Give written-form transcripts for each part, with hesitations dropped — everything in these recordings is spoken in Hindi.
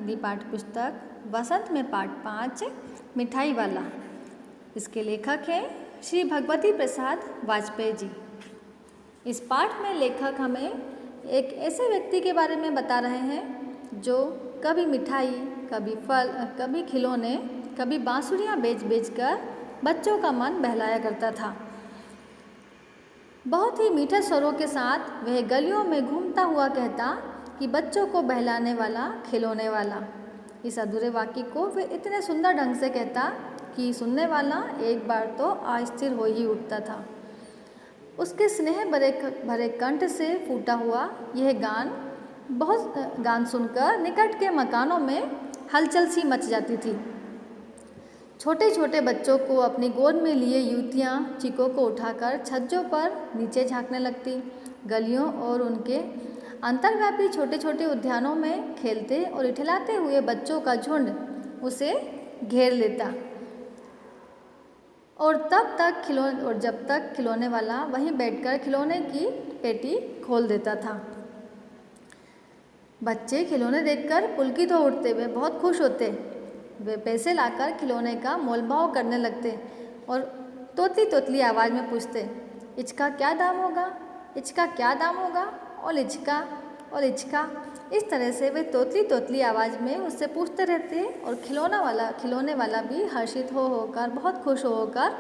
हिंदी पाठ्य पुस्तक वसंत में पाठ 5 मिठाई वाला। इसके लेखक हैं श्री भगवती प्रसाद वाजपेयी जी। इस पाठ में लेखक हमें एक ऐसे व्यक्ति के बारे में बता रहे हैं जो कभी मिठाई, कभी फल, कभी खिलौने, कभी बांसुरियाँ बेच बेच कर बच्चों का मन बहलाया करता था। बहुत ही मीठे स्वरों के साथ वह गलियों में घूमता हुआ कहता कि बच्चों को बहलाने वाला, खिलौने वाला। इस अधूरे वाक्य को वह इतने सुंदर ढंग से कहता कि सुनने वाला एक बार तो अस्थिर हो ही उठता था। उसके स्नेह भरे कंठ से फूटा हुआ यह गान सुनकर निकट के मकानों में हलचल सी मच जाती थी। छोटे छोटे बच्चों को अपनी गोद में लिए युवतियाँ चीखों को उठाकर छज्जों पर नीचे झांकने लगती। गलियों और उनके अंतर्व्यापी छोटे छोटे उद्यानों में खेलते और इठलाते हुए बच्चों का झुंड उसे घेर लेता और जब तक खिलौने वाला वहीं बैठकर खिलौने की पेटी खोल देता था। बच्चे खिलौने देखकर पुलकित हो उठते, वे बहुत खुश होते। वे पैसे लाकर खिलौने का मोलभाव करने लगते और तोतली तोतली आवाज़ में पूछते, इचका क्या दाम होगा, इचका क्या दाम होगा, और इचका। इस तरह से वे तोतली तोतली आवाज़ में उससे पूछते रहते और खिलौने वाला भी हर्षित होकर, बहुत खुश होकर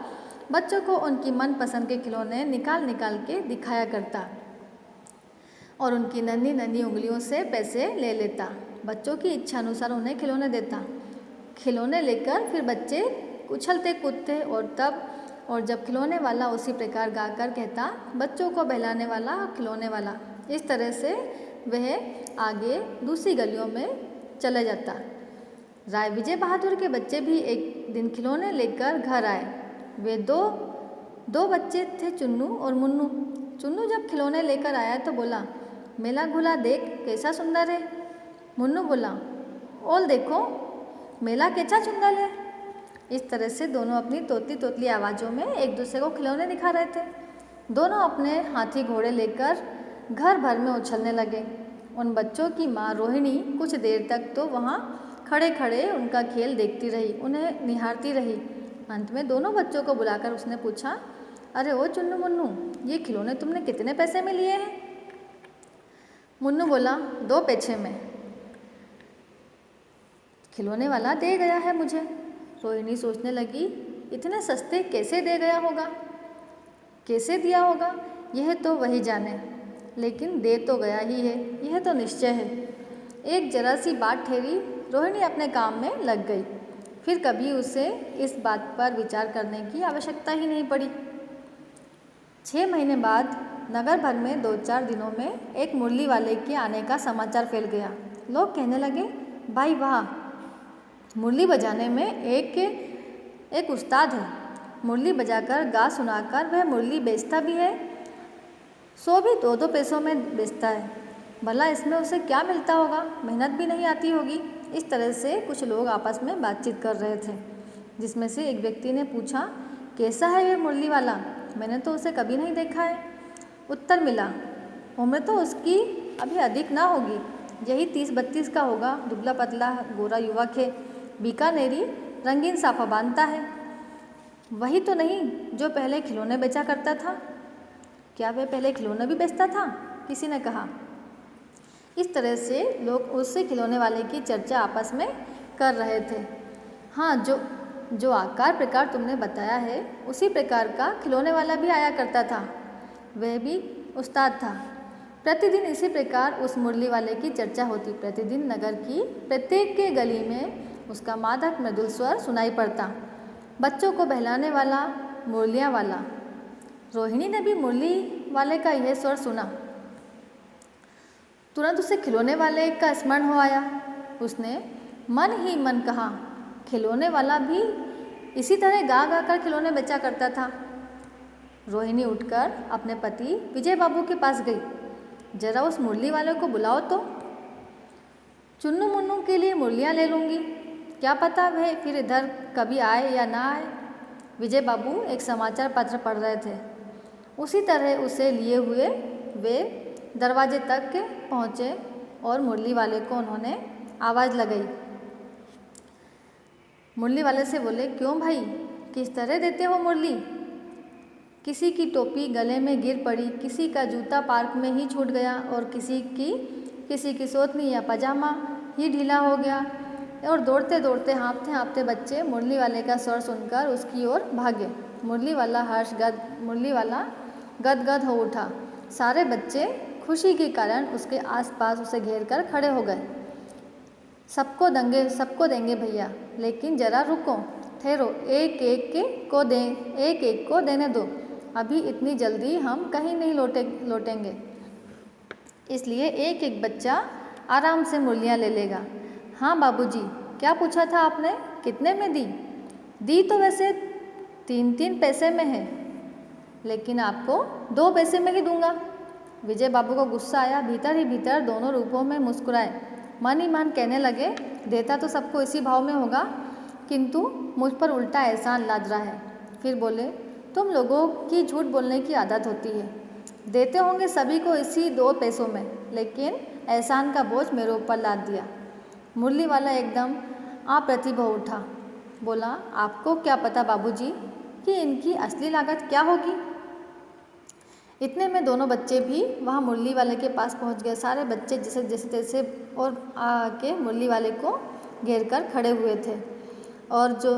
बच्चों को उनकी मनपसंद के खिलौने निकाल के दिखाया करता और उनकी नन्ही नन्ही उंगलियों से पैसे ले लेता। बच्चों की इच्छा अनुसार उन्हें खिलौने देता। खिलौने लेकर फिर बच्चे उछलते कूदते और जब खिलौने वाला उसी प्रकार गाकर कहता, बच्चों को बहलाने वाला, खिलौने वाला। इस तरह से वह आगे दूसरी गलियों में चले जाता। राय विजय बहादुर के बच्चे भी एक दिन खिलौने लेकर घर आए। वे दो बच्चे थे, चुन्नू और मुन्नू। चुन्नू जब खिलौने लेकर आया तो बोला, मेला घुला देख कैसा सुंदर है। मुन्नू बोला, ओल देखो मेला कैसा सुंदर है। इस तरह से दोनों अपनी तोतली तोतली आवाज़ों में एक दूसरे को खिलौने दिखा रहे थे। दोनों अपने हाथी घोड़े लेकर घर भर में उछलने लगे। उन बच्चों की माँ रोहिणी कुछ देर तक तो वहाँ खड़े खड़े उनका खेल देखती रही, उन्हें निहारती रही। अंत में दोनों बच्चों को बुलाकर उसने पूछा, अरे ओ चुन्नू मुन्नू, ये खिलौने तुमने कितने पैसे में लिए हैं? मुन्नू बोला, 2 पैसे में। खिलौने वाला दे गया है मुझे। रोहिणी सोचने लगी, इतने सस्ते कैसे दे गया होगा, कैसे दिया होगा, यह तो वही जाने, लेकिन दे तो गया ही है, यह तो निश्चय है। एक जरा सी बात ठहरी, रोहिणी अपने काम में लग गई। फिर कभी उसे इस बात पर विचार करने की आवश्यकता ही नहीं पड़ी। 6 महीने बाद नगर भर में 2-4 दिनों में एक मुरली वाले के आने का समाचार फैल गया। लोग कहने लगे, भाई वाह, मुरली बजाने में एक उस्ताद है। मुरली बजाकर गा सुनाकर वह मुरली बेचता भी है, सो भी 2-2 पैसों में बेचता है। भला इसमें उसे क्या मिलता होगा, मेहनत भी नहीं आती होगी। इस तरह से कुछ लोग आपस में बातचीत कर रहे थे, जिसमें से एक व्यक्ति ने पूछा, कैसा है वह मुरली वाला, मैंने तो उसे कभी नहीं देखा है। उत्तर मिला, उम्र तो उसकी अभी अधिक ना होगी, यही 30-32 का होगा, दुबला पतला गोरा युवक है, बीकानेरी रंगीन साफा बांधता है। वही तो नहीं जो पहले खिलौने बेचा करता था। क्या वह पहले खिलौने भी बेचता था, किसी ने कहा। इस तरह से लोग उससे खिलौने वाले की चर्चा आपस में कर रहे थे। हाँ, जो आकार प्रकार तुमने बताया है, उसी प्रकार का खिलौने वाला भी आया करता था, वह भी उस्ताद था। प्रतिदिन इसी प्रकार उस मुरली वाले की चर्चा होती। प्रतिदिन नगर की प्रत्येक के गली में उसका मादक मृदुल स्वर सुनाई पड़ता, बच्चों को बहलाने वाला, मुरलियाँ वाला। रोहिणी ने भी मुरली वाले का यह स्वर सुना। तुरंत उसे खिलौने वाले का स्मरण हो आया। उसने मन ही मन कहा, खिलौने वाला भी इसी तरह गा गा कर खिलौने बेचा करता था। रोहिणी उठकर अपने पति विजय बाबू के पास गई। जरा उस मुरली वाले को बुलाओ तो, चुन्नू मुन्नू के लिए मुरलियाँ ले लूँगी, क्या पता वह फिर इधर कभी आए या ना आए। विजय बाबू एक समाचार पत्र पढ़ रहे थे। उसी तरह उसे लिए हुए वे दरवाजे तक पहुँचे और मुरली वाले को उन्होंने आवाज़ लगाई। मुरली वाले से बोले, क्यों भाई, किस तरह देते हो मुरली? किसी की टोपी गले में गिर पड़ी, किसी का जूता पार्क में ही छूट गया और किसी की सोतनी या पजामा ही ढीला हो गया। और दौड़ते दौड़ते हाँफते हाँफते बच्चे मुरली वाले का स्वर सुनकर उसकी ओर भागे। मुरली वाला गदगद हो उठा। सारे बच्चे खुशी के कारण उसके आसपास उसे घेर कर खड़े हो गए। सबको देंगे भैया, लेकिन जरा रुको, ठहरो, एक एक को देने दो। अभी इतनी जल्दी हम कहीं नहीं लौटेंगे, इसलिए एक एक बच्चा आराम से मुरलियाँ ले लेगा। हाँ बाबूजी, क्या पूछा था आपने? कितने में दी? दी तो वैसे 3-3 पैसे में है, लेकिन आपको 2 पैसे में ही दूंगा। विजय बाबू को गुस्सा आया। भीतर ही भीतर दोनों रूपों में मुस्कुराए। मन ही मन कहने लगे, देता तो सबको इसी भाव में होगा, किंतु मुझ पर उल्टा एहसान लाद रहा है। फिर बोले, तुम लोगों की झूठ बोलने की आदत होती है। देते होंगे सभी को इसी 2 पैसों में, लेकिन एहसान का बोझ मेरे ऊपर लाद दिया। मुरली वाला एकदम अप्रतिभ हो उठा। बोला, आपको क्या पता बाबूजी कि इनकी असली लागत क्या होगी? इतने में दोनों बच्चे भी वहाँ मुरली वाले के पास पहुँच गए। सारे बच्चे जैसे तैसे और आके मुरली वाले को घेर कर खड़े हुए थे। और जो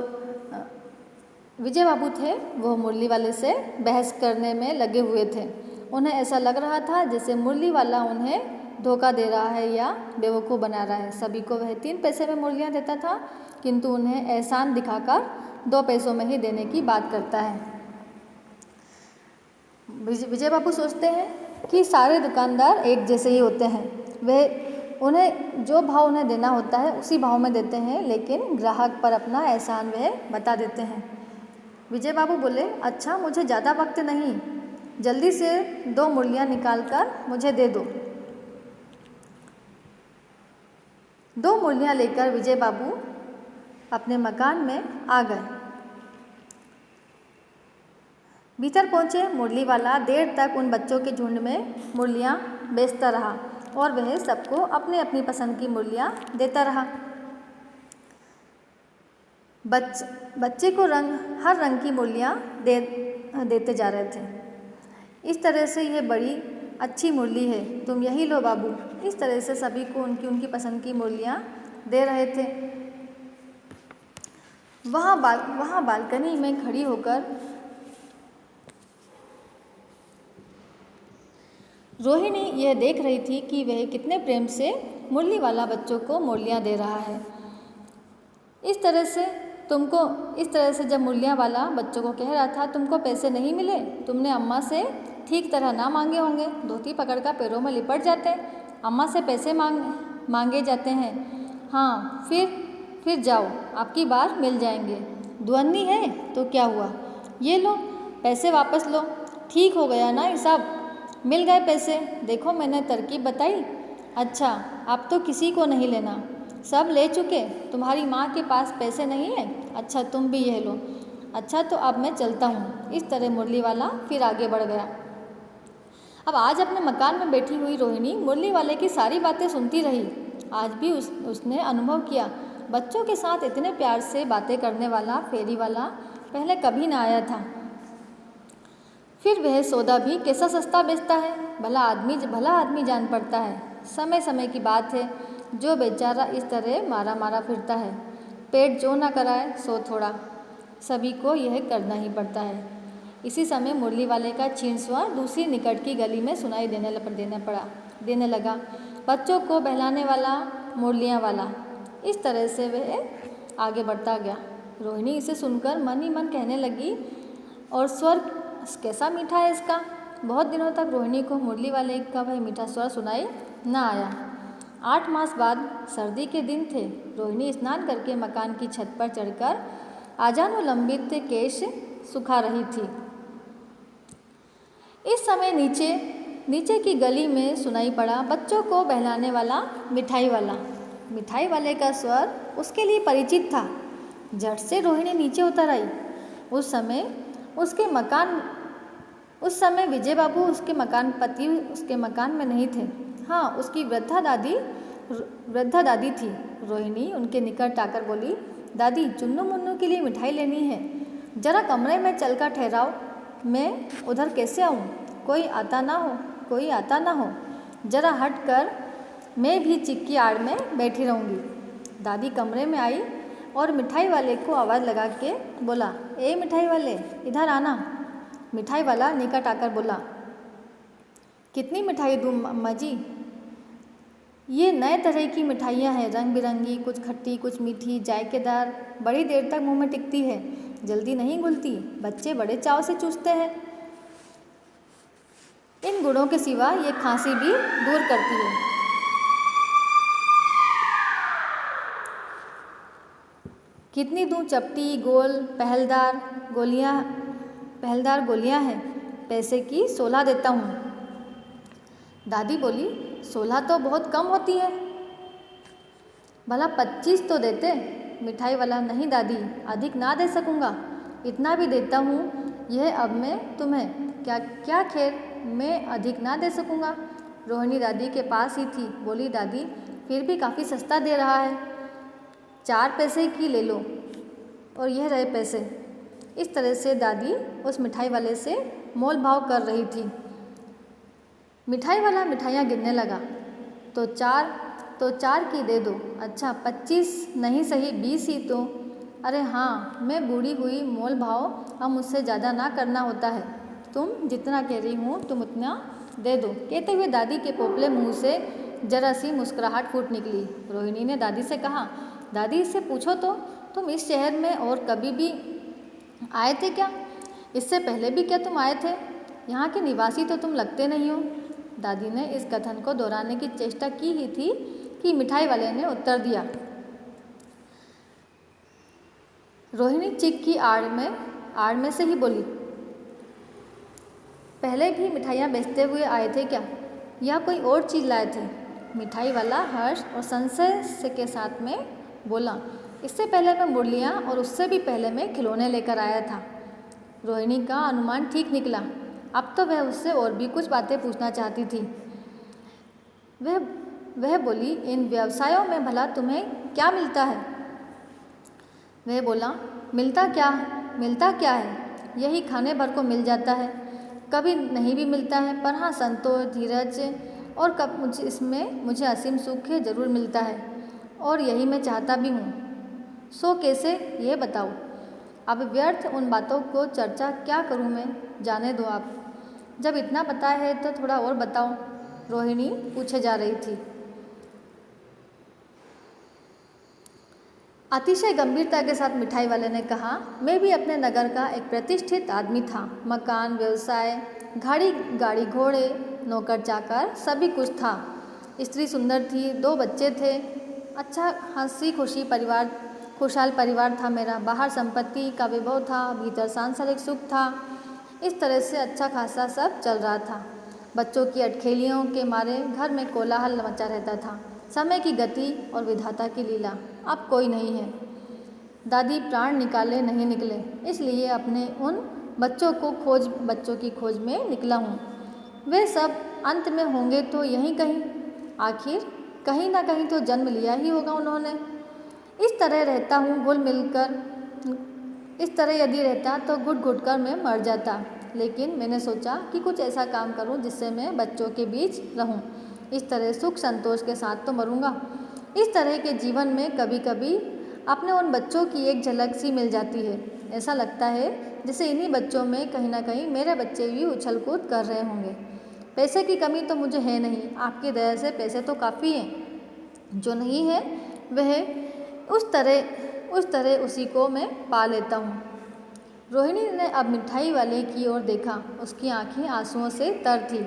विजय बाबू थे वो मुरली वाले से बहस करने में लगे हुए थे। उन्हें ऐसा लग रहा था जैसे मुरली वाला उन्हें धोखा दे रहा है या बेवकूफ़ बना रहा है। सभी को वह 3 पैसे में मुरलियाँ देता था, किंतु उन्हें एहसान दिखाकर 2 पैसों में ही देने की बात करता है। विजय बाबू सोचते हैं कि सारे दुकानदार एक जैसे ही होते हैं। उन्हें जो भाव उन्हें देना होता है उसी भाव में देते हैं, लेकिन ग्राहक पर अपना एहसान वह बता देते हैं। विजय बाबू बोले, अच्छा मुझे ज़्यादा वक्त नहीं, जल्दी से 2 मुरलियाँ निकाल कर मुझे दे दो। 2 मुरलियाँ लेकर विजय बाबू अपने मकान में आ गए। भीतर पहुँचे मुरली वाला देर तक उन बच्चों के झुंड में मुरलियाँ बेचता रहा और वह सबको अपने अपनी पसंद की मुरलियाँ देता रहा। बच्चे को हर रंग की मुरलियाँ देते जा रहे थे। इस तरह से यह बड़ी अच्छी मुरली है, तुम यही लो बाबू। इस तरह से सभी को उनकी पसंद की मुरलियाँ दे रहे थे। वहाँ बालकनी में खड़ी होकर रोहिणी यह देख रही थी कि वह कितने प्रेम से मुरली वाला बच्चों को मुरलियाँ दे रहा है। इस तरह से जब मुरलियाँ वाला बच्चों को कह रहा था, तुमको पैसे नहीं मिले, तुमने अम्मा से ठीक तरह ना मांगे होंगे, धोती पकड़कर पैरों में लिपट जाते, अम्मा से पैसे मांगे जाते हैं। हाँ, फिर जाओ, आपकी बार मिल जाएंगे। दुअन्नी है तो क्या हुआ, ये लो पैसे वापस लो। ठीक हो गया ना हिसाब, मिल गए पैसे। देखो मैंने तरकीब बताई। अच्छा, अब तो किसी को नहीं लेना, सब ले चुके। तुम्हारी माँ के पास पैसे नहीं है, अच्छा तुम भी यह लो। अच्छा तो अब मैं चलता हूँ। इस तरह मुरली वाला फिर आगे बढ़ गया। अब आज अपने मकान में बैठी हुई रोहिणी मुरली वाले की सारी बातें सुनती रही। आज भी उसने अनुभव किया, बच्चों के साथ इतने प्यार से बातें करने वाला फेरी वाला पहले कभी ना आया था। फिर वह सौदा भी कैसा सस्ता बेचता है, भला आदमी जान पड़ता है। समय समय की बात है, जो बेचारा इस तरह मारा फिरता है, पेट जो ना कराए सो थोड़ा, सभी को यह करना ही पड़ता है। इसी समय मुरली वाले का क्षीण स्वर दूसरी निकट की गली में सुनाई देने लगा। बच्चों को बहलाने वाला, मुरलियाँ वाला। इस तरह से वह आगे बढ़ता गया। रोहिणी इसे सुनकर मन ही मन कहने लगी, और स्वर कैसा मीठा है इसका। बहुत दिनों तक रोहिणी को मुरली वाले का वह मीठा स्वर सुनाई न आया। 8 मास बाद सर्दी के दिन थे। रोहिणी स्नान करके मकान की छत पर चढ़कर आजानुलंबित केश सुखा रही थी। इस समय नीचे की गली में सुनाई पड़ा बच्चों को बहलाने वाला मिठाई वाले का स्वर उसके लिए परिचित था। झट से रोहिणी नीचे उतर आई। उस समय विजय बाबू उसके मकान में नहीं थे। हाँ, उसकी वृद्धा दादी वृद्धा दादी थी। रोहिणी उनके निकट आकर बोली, दादी चुन्नू मुन्नू के लिए मिठाई लेनी है, जरा कमरे में चलकर ठहराओ, मैं उधर कैसे आऊँ? कोई आता ना हो, कोई आता ना हो, जरा हट कर मैं भी चिक की आड़ में बैठी रहूँगी। दादी कमरे में आई और मिठाई वाले को आवाज़ लगा के बोला, ए मिठाई वाले, इधर आना। मिठाई वाला निकट आकर बोला, कितनी मिठाई दूँ अम्मा जी? ये नए तरह की मिठाइयाँ हैं, रंग बिरंगी, कुछ खट्टी कुछ मीठी, जायकेदार, बड़ी देर तक मुंह में टिकती है, जल्दी नहीं घुलती, बच्चे बड़े चाव से चूसते हैं। इन गुणों के सिवा ये खांसी भी दूर करती है। कितनी दूँ चपटी, गोल, पहलदार गोलियाँ हैं, पैसे की 16 देता हूँ। दादी बोली, 16 तो बहुत कम होती है, भला 25 तो देते। मिठाई वाला, नहीं दादी, अधिक ना दे सकूँगा, इतना भी देता हूँ, यह अब मैं तुम्हें क्या खैर, मैं अधिक ना दे सकूँगा। रोहिणी दादी के पास ही थी, बोली, दादी फिर भी काफ़ी सस्ता दे रहा है, 4 पैसे की ले लो, और यह रहे पैसे। इस तरह से दादी उस मिठाई वाले से मोल भाव कर रही थी। मिठाई वाला मिठाइयाँ गिनने लगा, तो चार की दे दो, अच्छा 25 नहीं सही 20 ही तो। अरे हाँ, मैं बूढ़ी हुई, मोल भाव अब मुझसे ज़्यादा ना करना होता है, तुम जितना कह रही हूँ तुम उतना दे दो। कहते हुए दादी के पोपले मुँह से जरा सी मुस्कुराहट फूट निकली। रोहिणी ने दादी से कहा, दादी इससे पूछो तो, तुम इस शहर में और कभी भी आए थे क्या? इससे पहले भी क्या तुम आए थे? यहाँ के निवासी तो तुम लगते नहीं हो। दादी ने इस कथन को दोहराने की चेष्टा की ही थी कि मिठाई वाले ने उत्तर दिया। रोहिणी चिक की आड़ में से ही बोली, पहले भी मिठाइयाँ बेचते हुए आए थे क्या, या कोई और चीज़ लाए थे? मिठाई वाला हर्ष और संशय के साथ में बोला, इससे पहले मैं मुरलियाँ और उससे भी पहले मैं खिलौने लेकर आया था। रोहिणी का अनुमान ठीक निकला। अब तो वह उससे और भी कुछ बातें पूछना चाहती थी। वह बोली, इन व्यवसायों में भला तुम्हें क्या मिलता है? वह बोला, मिलता क्या है, यही खाने भर को मिल जाता है, कभी नहीं भी मिलता है, पर हाँ संतोष, धीरज और कब मुझे असीम सुख जरूर मिलता है, और यही मैं चाहता भी हूँ। सो कैसे, यह बताओ। अब व्यर्थ उन बातों को चर्चा क्या करूँ मैं, जाने दो आप। जब इतना पता है तो थोड़ा और बताओ, रोहिणी पूछे जा रही थी। अतिशय गंभीरता के साथ मिठाई वाले ने कहा, मैं भी अपने नगर का एक प्रतिष्ठित आदमी था, मकान, व्यवसाय, गाड़ी घोड़े, नौकर चाकर, सभी कुछ था। स्त्री सुंदर थी, 2 बच्चे थे, अच्छा हंसी खुशहाल परिवार था मेरा, बाहर संपत्ति का वैभव था, भीतर सांसारिक सुख था। इस तरह से अच्छा खासा सब चल रहा था। बच्चों की अटखेलियों के मारे घर में कोलाहल मचा रहता था। समय की गति और विधाता की लीला, अब कोई नहीं है। दादी प्राण निकाले नहीं निकले, इसलिए अपने उन बच्चों की खोज में निकला हूँ। वे सब अंत में होंगे तो यहीं कहीं, आखिर कहीं ना कहीं तो जन्म लिया ही होगा उन्होंने। इस तरह रहता हूँ घुल मिलकर, इस तरह यदि रहता तो घुट घुट कर मैं मर जाता, लेकिन मैंने सोचा कि कुछ ऐसा काम करूँ जिससे मैं बच्चों के बीच रहूँ। इस तरह सुख संतोष के साथ तो मरूँगा। इस तरह के जीवन में कभी कभी अपने उन बच्चों की एक झलक सी मिल जाती है। ऐसा लगता है जैसे इन्हीं बच्चों में कहीं ना कहीं मेरे बच्चे भी उछल कूद कर रहे होंगे। पैसे की कमी तो मुझे है नहीं, आपकी दया से पैसे तो काफ़ी हैं, जो नहीं है वह उस तरह उसी को मैं पा लेता हूँ। रोहिणी ने अब मिठाई वाले की ओर देखा, उसकी आंखें आंसुओं से तर थी।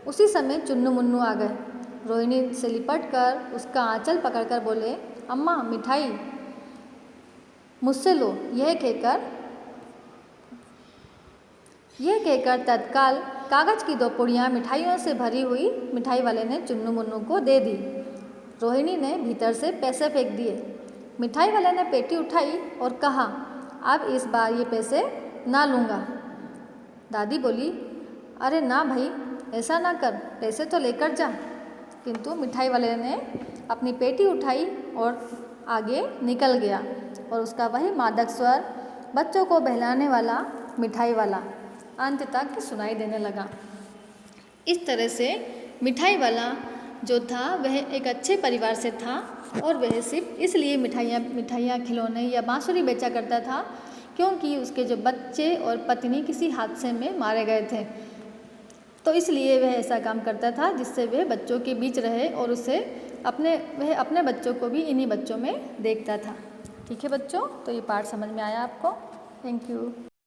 उसी समय चुन्नू मुन्नू आ गए। रोहिणी से लिपट कर उसका आंचल पकड़कर बोले, अम्मा मिठाई मुझसे लो। यह कहकर तत्काल कागज की 2 पुड़ियाँ मिठाइयों से भरी हुई मिठाई वाले ने चुन्नू मुन्नू को दे दी। रोहिणी ने भीतर से पैसे फेंक दिए। मिठाई वाले ने पेटी उठाई और कहा, अब इस बार ये पैसे ना लूँगा। दादी बोली, अरे ना भाई, ऐसा ना कर, पैसे तो लेकर जा। किंतु मिठाई वाले ने अपनी पेटी उठाई और आगे निकल गया और उसका वही मादक स्वर बच्चों को बहलाने वाला मिठाई वाला अंत तक सुनाई देने लगा। इस तरह से मिठाई वाला जो था वह एक अच्छे परिवार से था और वह सिर्फ इसलिए मिठाइयाँ खिलौने या बांसुरी बेचा करता था क्योंकि उसके जो बच्चे और पत्नी किसी हादसे में मारे गए थे। तो इसलिए वह ऐसा काम करता था जिससे वह बच्चों के बीच रहे और वह अपने बच्चों को भी इन्हीं बच्चों में देखता था। ठीक है बच्चों, तो ये पाठ समझ में आया आपको? Thank you.